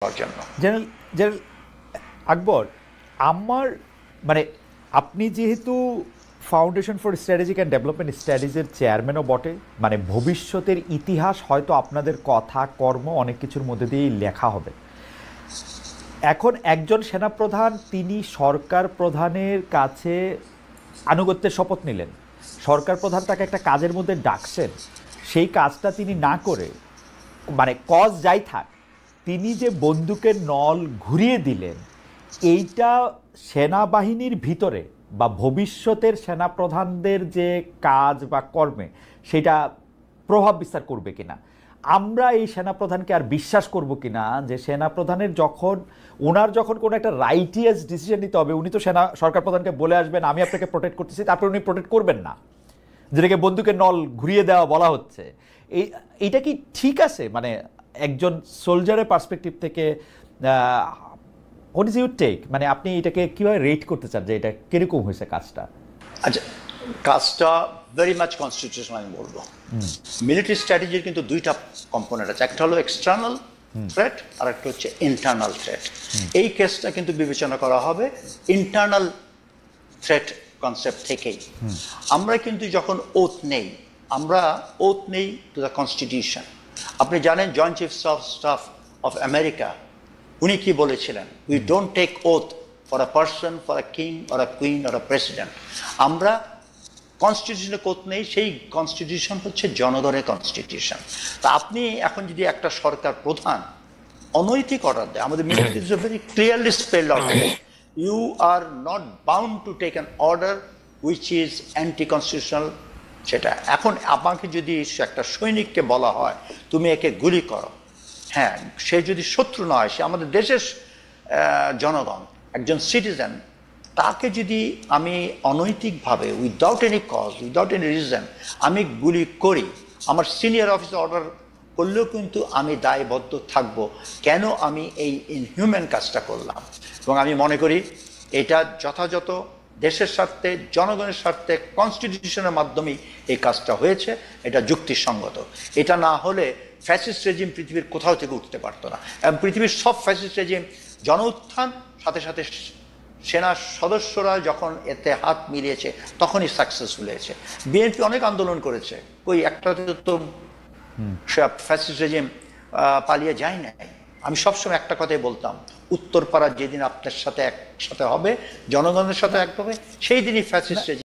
General general আকবর, আমার মানে আপনি যেহেতু foundation for strategic and development স্টাডিজের চেয়ারম্যানও বটে, মানে ভবিষ্যতের ইতিহাস হয়তো আপনাদের কথা কর্ম অনেক কিছুর মধ্যে দিয়েই লেখা হবে। এখন একজন সেনাপ্রধান তিনি সরকার প্রধানের কাছে আনুগত্যের শপথ নিলেন, সরকার প্রধান তাকে একটা কাজের মধ্যে ডাকছেন, সেই কাজটা তিনি না করে, মানে কজ যাই থাক, তিনি যে বন্দুকের নল ঘুরিয়ে দিলেন, এইটা সেনাবাহিনীর ভিতরে বা ভবিষ্যতের সেনাপ্রধানদের যে কাজ বা কর্মে সেটা প্রভাব বিস্তার করবে কিনা, আমরা এই সেনাপ্রধানকে আর বিশ্বাস করব কিনা যে সেনাপ্রধানের ওনার যখন কোনো একটা রাইটিয়াস ডিসিশন নিতে হবে, উনি তো সরকার প্রধানকে বলে আসবেন আমি আপনাকে প্রোটেক্ট করতেছি, তারপর উনি প্রোটেক্ট করবেন না, যেটাকে বন্দুকের নল ঘুরিয়ে দেওয়া বলা হচ্ছে। এইটা কি ঠিক আছে? মানে একজন সোলজারের পার্সপেক্টিভ থেকে হোয়াট ইজ ইউর টেক, মানে আপনি এটাকে কিভাবে রেট করতে চান যে এটা কিরকম হয়েছে কাজটা? আচ্ছা, কাজটা ভেরি মাচ কনস্টিটিউশনাল আমি বলবো। মিলিটারি স্ট্র্যাটেজির কিন্তু দুইটা কম্পোনেন্ট আছে, একটা হলো এক্সটার্নাল থ্রেট আর একটা হচ্ছে ইন্টারনাল থ্রেট। এই কেসটা কিন্তু বিবেচনা করা হবে ইন্টারনাল থ্রেট কনসেপ্ট থেকেই। আমরা কিন্তু যখন ওথ নেই, আমরা ওথ নেই টু দ্য কনস্টিটিউশন। আপনি জানেন joint chiefs of staff of America উনি কি বলেছিলেন, we don't take oath for a person, for a king or a queen or a president. আমরা কনস্টিটিউশনে কোথ নেই, সেই কনস্টিটিউশন হচ্ছে জনগণের কনস্টিটিউশন। তা আপনি এখন যদি একটা সরকার প্রধান অনৈতিক অর্ডার দেয়, আমাদের military is very clearly spelled out, you are not bound to take an order which is anti constitutional. সেটা এখন আমাকে যদি একটা সৈনিককে বলা হয় তুমি একে গুলি করো, হ্যাঁ, সে যদি শত্রু না হয়, সে আমাদের দেশের জনগণ, একজন সিটিজেন, তাকে যদি আমি অনৈতিকভাবে without any cause, without any reason আমি গুলি করি, আমার সিনিয়র অফিসার অর্ডার করলেও কিন্তু আমি দায়বদ্ধ থাকব কেন আমি এই ইনহিউম্যান কাজটা করলাম। এবং আমি মনে করি এটা যথাযথ দেশের স্বার্থে, জনগণের স্বার্থে কনস্টিটিউশনের মাধ্যমেই এই কাজটা হয়েছে, এটা যুক্তিসঙ্গত। এটা না হলে ফ্যাসিস্ট রেজিম পৃথিবীর কোথাও থেকে উঠতে পারতো না। এবং পৃথিবীর সব ফ্যাসিস্ট রেজিম জন উত্থান সাথে সাথে সেনা সদস্যরা যখন এতে হাত মিলিয়েছে তখনই সাকসেসফুল হয়েছে। বিএনপি অনেক আন্দোলন করেছে, ওই একটাতে তো ফ্যাসিস্ট রেজিম পালিয়ে যায় নাই। আমি সবসময় একটা কথাই বলতাম, উত্তরপাড়া যেদিন আপনার সাথে একসাথে হবে, জনগণের সাথে এক হবে, সেই দিনই ফ্যাসিস্ট রেজিম